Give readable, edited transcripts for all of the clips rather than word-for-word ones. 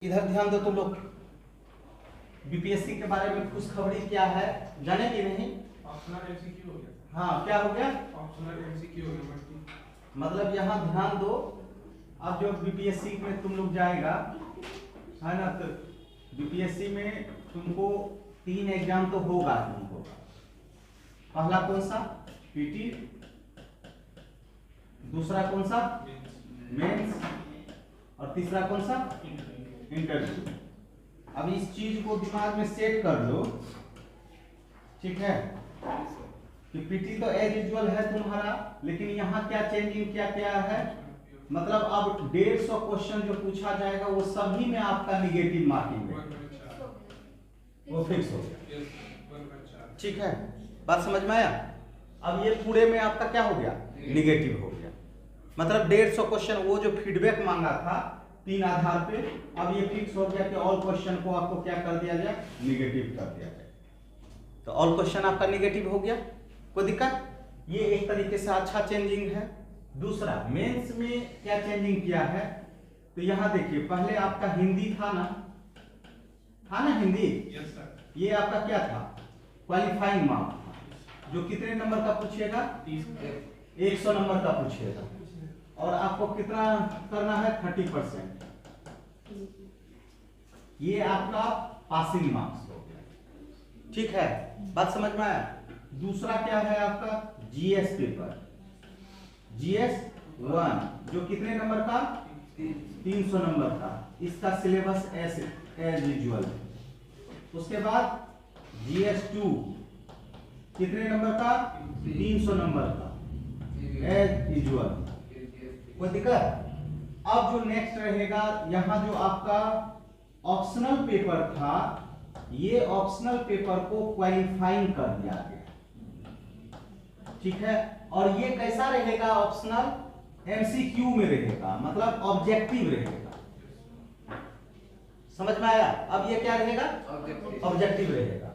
इधर ध्यान दो तुम लोग। बीपीएससी के बारे में कुछ खबरी क्या है, जाने की नहीं? ऑप्शनल एमसीक्यू हो गया। हाँ, क्या हो गया? ऑप्शनल एमसीक्यू हो गया। मतलब यहाँ ध्यान दो, अब जो बीपीएससी में तुम लोग जाएगा है ना, तो बीपीएससी में तुमको 3 एग्जाम तो होगा तुमको। पहला कौन सा? पीटी। दूसरा कौन सा? मेंस। और तीसरा कौन सा? इंटरव्यू। अब इस चीज को दिमाग में सेट कर लो, ठीक है? कि पीटी तो एज यूजुअल है तुम्हारा, लेकिन यहाँ क्या चेंजिंग क्या क्या है? मतलब अब 150 क्वेश्चन जो पूछा जाएगा वो सभी में आपका निगेटिव मार्किंग है, वो फिक्स हो गया। ठीक है, बात समझ में आया? अब ये पूरे में आपका क्या हो गया? निगेटिव हो गया। मतलब 150 क्वेश्चन वो जो फीडबैक मांगा था 3 आधार पे, अब ये फिक्स हो गया कि ऑल क्वेश्चन को आपको क्या कर दिया गया? निगेटिव कर दिया गया। तो ऑल क्वेश्चन आपका निगेटिव हो गया, कोई दिक्कत? ये एक तरीके से अच्छा चेंजिंग है। दूसरा, मेंस में क्या चेंजिंग किया है? तो यहाँ देखिए, पहले आपका हिंदी था ना हिंदी? Yes sir. ये आपका क्या था? क्वालिफाइंग मार्क था, जो कितने नंबर का पूछेगा? 100 नंबर का पूछेगा। और आपको कितना करना है? 30%। ये आपका पासिंग मार्क्स हो गया, ठीक है? बात समझ में आया? दूसरा क्या है आपका? जीएस पेपर, जीएस 1, जो कितने नंबर का? 300 नंबर का। इसका सिलेबस एज यूजुअल। उसके बाद जीएस 2, कितने नंबर का? 300 नंबर का, एज यूजुअल। कोई दिक्कत? अब जो नेक्स्ट रहेगा, यहाँ जो आपका ऑप्शनल पेपर था, ये ऑप्शनल पेपर को क्वालिफाइंग कर दिया गया, ठीक है? और ये कैसा रहेगा? ऑप्शनल एमसीक्यू में रहेगा, मतलब ऑब्जेक्टिव रहेगा। समझ में आया? अब ये क्या रहेगा? ऑब्जेक्टिव रहेगा।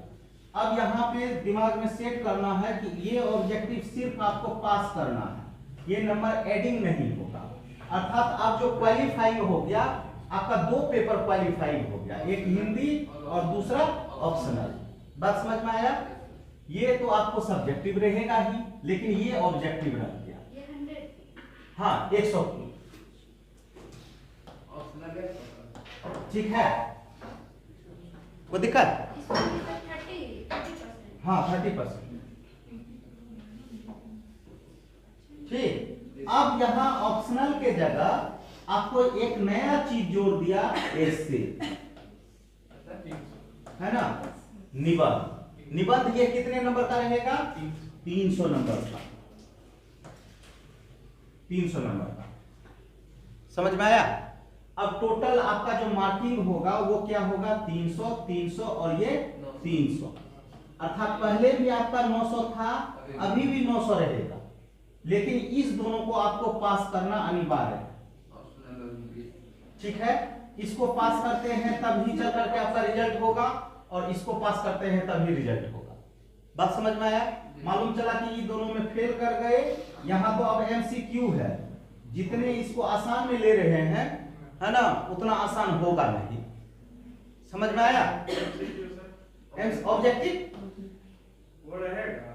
अब यहाँ पे दिमाग में सेट करना है कि ये ऑब्जेक्टिव सिर्फ आपको पास करना है, ये नंबर एडिंग नहीं होगा। अर्थात आप जो क्वालिफाइंग हो गया, आपका 2 पेपर क्वालिफाइंग हो गया, एक हिंदी और दूसरा ऑप्शनल। बात समझ में आया? ये तो आपको सब्जेक्टिव रहेगा ही, लेकिन ये ऑब्जेक्टिव रह गया। हाँ, 100, ठीक है? कोई दिक्कत? हाँ, 30%। ठीक। अब यहाँ ऑप्शनल के जगह आपको एक नया चीज जोड़ दिया, एसे, है ना? निबंध। निबंध ये कितने नंबर का रहेगा? 300 नंबर का। 300 नंबर का। समझ में आया? अब टोटल आपका जो मार्किंग होगा वो क्या होगा? 300, 300 और ये 300। अर्थात पहले भी आपका 900 था, अभी भी 900 रहेगा, लेकिन इस दोनों को आपको पास करना अनिवार्य है, ठीक है? इसको पास करते हैं तभी चल करके आपका रिजल्ट होगा, और इसको पास करते हैं तभी रिजल्ट होगा। बात समझ में आया? मालूम चला कि ये दोनों में फेल कर गए। यहाँ तो अब एमसीक्यू है, जितने इसको आसान में ले रहे हैं, है ना, उतना आसान होगा नहीं। समझ में आया? ऑब्जेक्टिव वो रहेगा,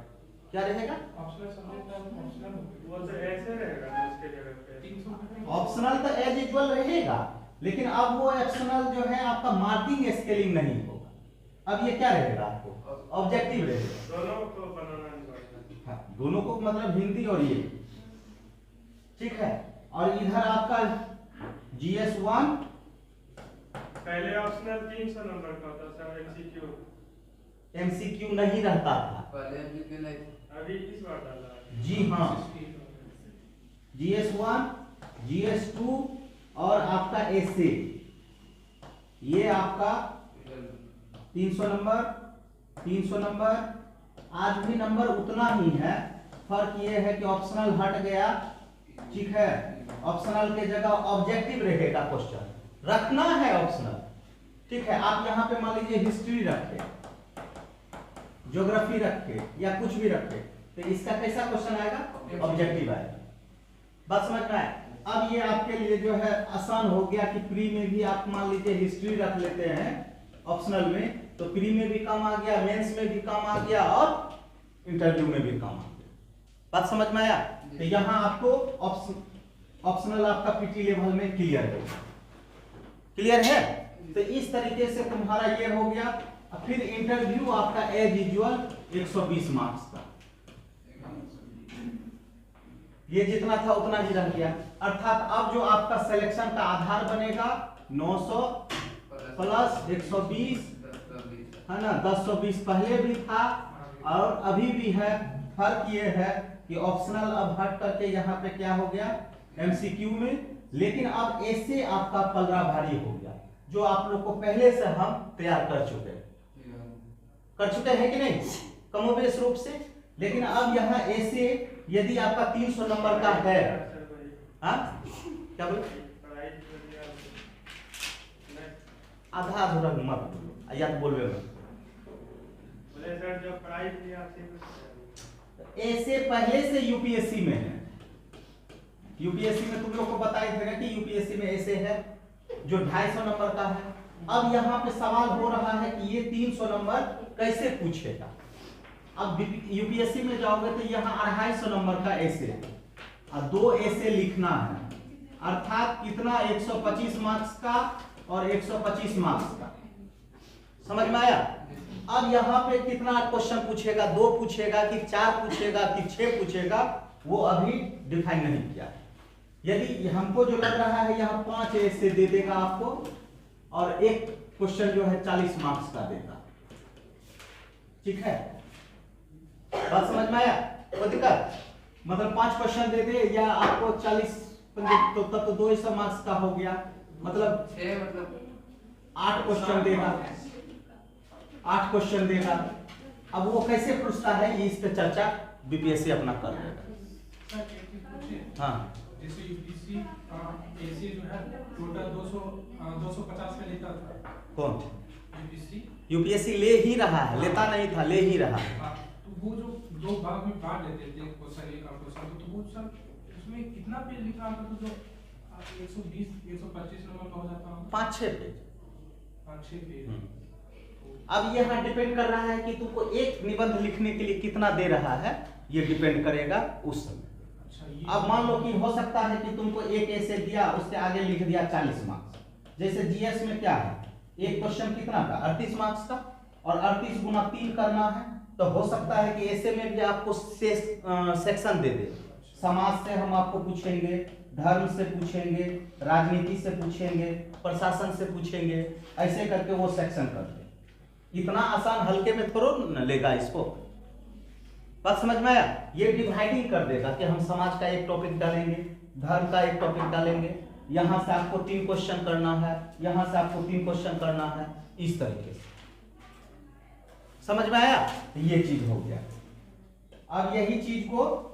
क्या रहेगा? ऑप्शनल सब्जेक्ट ऑप्शनल वो तो ऐसे रहेगा उसके जगह पे। ऑप्शनल तो एज यूजुअल रहेगा, लेकिन अब वो ऑप्शनल जो है आपका मार्किंग स्केलिंग नहीं होगा। अब ये क्या रहेगा? आपको ऑब्जेक्टिव रहेगा। दोनों को बनाना नहीं। हाँ, दोनों को, मतलब हिंदी और ये, ठीक है? और इधर आपका जीएस 1, पहले ऑप्शनल 300 नंबर का होता था, एमसीक्यू एमसीक्यू नहीं रहता था, अभी इस बार डाला है। जी हाँ। जीएस 1, जीएस 2 और आपका एसे, ये आपका 300 नंबर, 300 नंबर। आज भी नंबर उतना ही है, फर्क ये है कि ऑप्शनल हट गया, ठीक है? ऑप्शनल के जगह ऑब्जेक्टिव रहेगा। क्वेश्चन रखना है ऑप्शनल, ठीक है? आप यहाँ पे मान लीजिए हिस्ट्री रखे, ज्योग्राफी रखे, या कुछ भी रखे, तो इसका कैसा क्वेश्चन आएगा? ऑब्जेक्टिव आएगा। बात समझ में आए? अब ये आपके लिए जो है आसान हो गया कि प्री में भी आप मान लीजिए हिस्ट्री रख लेते हैं ऑप्शनल में, तो प्री में भी काम आ गया, मेंस में भी काम आ गया और इंटरव्यू में भी काम आ गया। बात समझ में आया? तो यहाँ आपको ऑप्शनल आपका पीटी लेवल में क्लियर है। क्लियर है? तो इस तरीके से तुम्हारा ये हो गया। अब फिर इंटरव्यू आपका एज यूजुअल 120 मार्क्स का, ये जितना था उतना ही रह गया। अर्थात अब जो आपका सिलेक्शन का आधार बनेगा 900 प्लस 120 है ना, 1020 पहले भी था और अभी भी है। फर्क ये है कि ऑप्शनल अब हट करके यहाँ पे क्या हो गया एमसीक्यू में, लेकिन अब ऐसे आपका पलड़ा भारी हो गया जो आप लोग को पहले से हम तैयार कर चुके हैं कि नहीं, कमोबेश रूप से। लेकिन अब यहाँ ऐसे यदि आपका 300 नंबर का है, हाँ क्या बोले, आधा अधूरा मत बोलो या तो बोलवे मत। बोले सर जो पढ़ाई की आपसे ऐसे पहले से यूपीएससी में है, यूपीएससी में तुम लोग को बताया था कि यूपीएससी में ऐसे है जो 250 नंबर का है। अब यहाँ पे सवाल हो रहा है कि ये 300 नंबर कैसे पूछेगा। अब यूपीएससी में जाओगे तो यहाँ 250 नंबर का ऐसे और 2 ऐसे लिखना है, अर्थात कितना 125 मार्क्स का और 125 मार्क्स का। समझ में आया? अब यहाँ पे कितना क्वेश्चन पूछेगा, 2 पूछेगा कि 4 पूछेगा कि 6 पूछेगा, वो अभी डिफाइन नहीं किया है। यदि हमको जो लग रहा है यहाँ 5 ऐसे दे देगा आपको और एक क्वेश्चन जो है 40 मार्क्स का देगा। ठीक है, बात समझ में आया? कोई दिक्कत? मतलब 5 क्वेश्चन दे दे या आपको 40 तो तब तो 200 मार्क्स का हो गया, मतलब 8 क्वेश्चन देगा, 8 क्वेश्चन देगा। अब वो कैसे पूछता है ये इस पे चर्चा बीपीएससी अपना कर लेगा। हाँ, जैसे यूपीएससी एसी जो है टोटल 250 का लेता था। कौन? यूपीएससी ले ही रहा है, लेता नहीं था, ले ही रहा है। तो वो जो 2 भाग में बांट लेते थे क्वेश्चन एक क्वेश्चन, तो वो सर उसमें कितना पेज लिखा आता था जो 120 125 नंबर का हो जाता है? 5-6 पेज। 5-6 पेज। अब यहाँ डिपेंड कर रहा है कि तुमको एक निबंध लिखने के लिए कितना दे रहा है, ये डिपेंड करेगा उस समय। अब मान लो कि हो सकता है कि तुमको एक ऐसे दिया, उसके आगे लिख दिया 40 मार्क्स। जैसे जीएस में क्या है, एक क्वेश्चन कितना का 38 मार्क्स का और 38 गुना 3 करना है, तो हो सकता है कि ऐसे में भी आपको सेक्शन दे दे। समाज से हम आपको पूछेंगे, धर्म से पूछेंगे, राजनीति से पूछेंगे, प्रशासन से पूछेंगे, ऐसे करके वो सेक्शन कर दे। इतना आसान हल्के में थोड़ा न लेगा इसको। बात समझ में आया? ये डिवाइडिंग कर देगा कि हम समाज का एक टॉपिक डालेंगे, धर्म का एक टॉपिक डालेंगे, यहां से आपको 3 क्वेश्चन करना है, यहां से आपको 3 क्वेश्चन करना है, इस तरीके से। समझ में आया? ये चीज हो गया। अब यही चीज को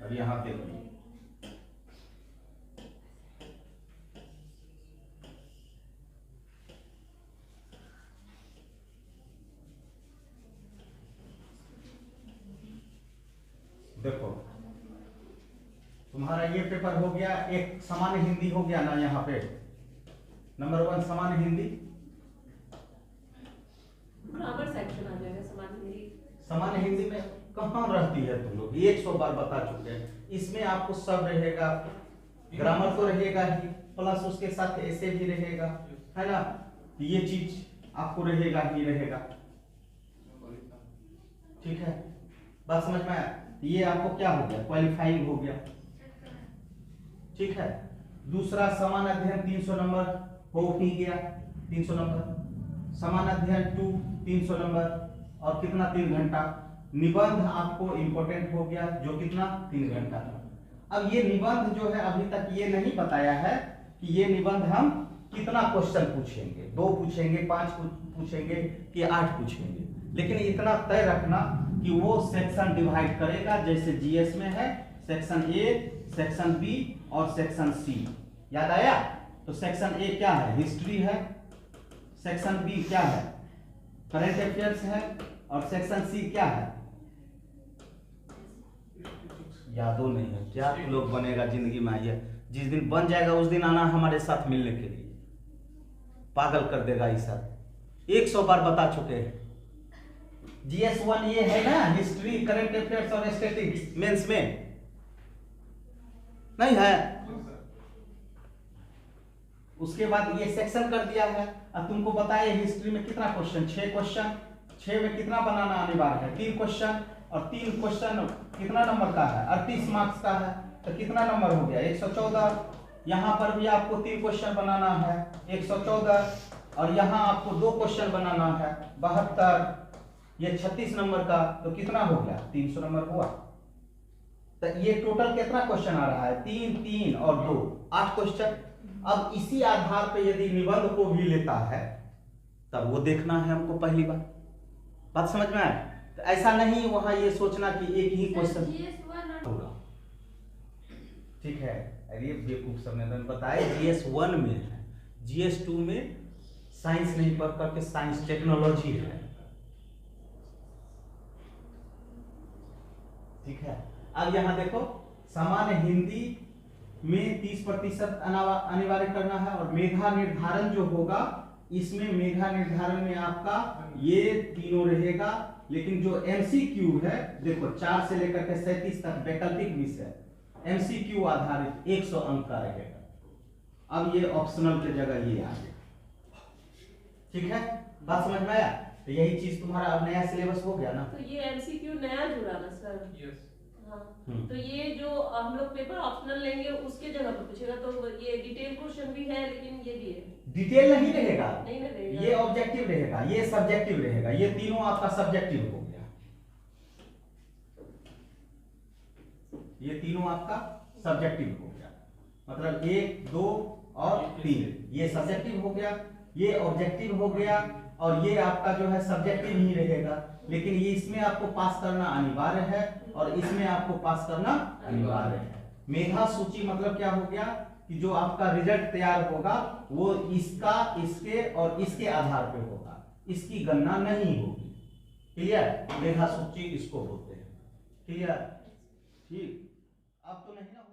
अब यहां पे देखो, तुम्हारा ये पेपर हो गया, एक सामान्य हिंदी हो गया ना, यहाँ पे नंबर 1 सामान्य हिंदी, ग्रामर सेक्शन आ जाएगा सामान्य हिंदी। सामान्य हिंदी में कहाँ रहती है तुम लोग, 100 बार बता चुके हैं। इसमें आपको सब रहेगा, ग्रामर तो रहेगा ही, प्लस उसके साथ ऐसे भी रहेगा, है ना, ये चीज आपको रहेगा ही रहेगा। ठीक है, बात समझ में आया? ये आपको क्या हो गया, क्वालिफाइंग हो गया। ठीक है, दूसरा समान अध्ययन 300 नंबर हो ही गया, 300 नंबर। समान अध्ययन 2 300 नंबर और कितना 3 घंटा। निबंध आपको इंपॉर्टेंट हो गया, जो कितना 3 घंटा का। अब ये निबंध जो है अभी तक ये नहीं बताया है कि ये निबंध हम कितना क्वेश्चन पूछेंगे, 2 पूछेंगे, 5 पूछेंगे कि 8 पूछेंगे। लेकिन इतना तय रखना कि वो सेक्शन डिवाइड करेगा, जैसे जीएस में है सेक्शन ए, सेक्शन बी और सेक्शन सी। याद आया? तो सेक्शन ए क्या है, हिस्ट्री है। सेक्शन बी क्या है, करंट अफेयर्स है, और सेक्शन सी क्या है? यादों नहीं है क्या? तू लोग बनेगा जिंदगी में, आइए जिस दिन बन जाएगा उस दिन आना हमारे साथ मिलने के लिए, पागल कर देगा ये सब। 100 बार बता चुके हैं। GS 1 ये है ना, हिस्ट्री, करंट अफेयर्स और स्टैटिस्टिक्स मेंस में नहीं है। उसके बाद ये सेक्शन कर दिया है। अब तुमको बताया हिस्ट्री में कितना क्वेश्चन, 6 क्वेश्चन, 6 में कितना बनाना अनिवार्य है? 3 क्वेश्चन, और 3 क्वेश्चन कितना नंबर का है? 38 मार्क्स का है, तो कितना नंबर हो गया? 114। यहाँ पर भी आपको 3 क्वेश्चन बनाना है, 114, और यहाँ आपको 2 क्वेश्चन बनाना है, 72, ये 36 नंबर का, तो कितना हो गया? 300 नंबर हुआ। तो ये टोटल कितना क्वेश्चन आ रहा है? 3, 3 और 2, 8 क्वेश्चन। अब इसी आधार पे यदि निबंध को भी लेता है तब वो देखना है हमको पहली बात समझ में आया? तो ऐसा नहीं वहां ये सोचना कि एक ही क्वेश्चन होगा, ठीक है? अरे बेवकूफ सब ने बताया GS 1 में है, GS 2 में साइंस नहीं पढ़ करके साइंस टेक्नोलॉजी है, ठीक है? अब यहाँ देखो, सामान्य हिंदी में 30% अनिवार्य करना है, और मेधा निर्धारण जो होगा इसमें मेधा निर्धारण में आपका ये तीनों रहेगा, लेकिन जो MCQ है देखो 4 से लेकर के 37 तक वैकल्पिक विषय MCQ आधारित 100 अंक का रहेगा। अब ये ऑप्शनल के जगह ये आ गया, ठीक है? बात समझ में आया? तो यही चीज तुम्हारा अब नया सिलेबस हो गया ना? तो ये MCQ नया जुड़ा ना सर? यस। हाँ, तो ये जो हम लोग पेपर ऑप्शनल लेंगे उसके जगह पर पूछेगा, तो ये डिटेल क्वेश्चन भी है लेकिन ये भी है। डिटेल नहीं रहेगा, नहीं ना रहेगा, ये ऑब्जेक्टिव रहेगा, ये सब्जेक्टिव रहेगा, ये तीनों आपका सब्जेक्टिव हो गया, ये तीनों आपका सब्जेक्टिव हो गया, मतलब 1, 2 और 3 ये सब्जेक्टिव हो गया, ये ऑब्जेक्टिव हो गया, और ये आपका जो है सब्जेक्टिव ही रहेगा, लेकिन ये इसमें आपको पास करना अनिवार्य है और इसमें आपको पास करना अनिवार्य है। मेधा सूची मतलब क्या हो गया कि जो आपका रिजल्ट तैयार होगा वो इसका, इसके और इसके आधार पे होगा, इसकी गणना नहीं होगी। क्लियर? मेधा सूची इसको बोलते हैं। क्लियर? ठीक, अब तो नहीं ना।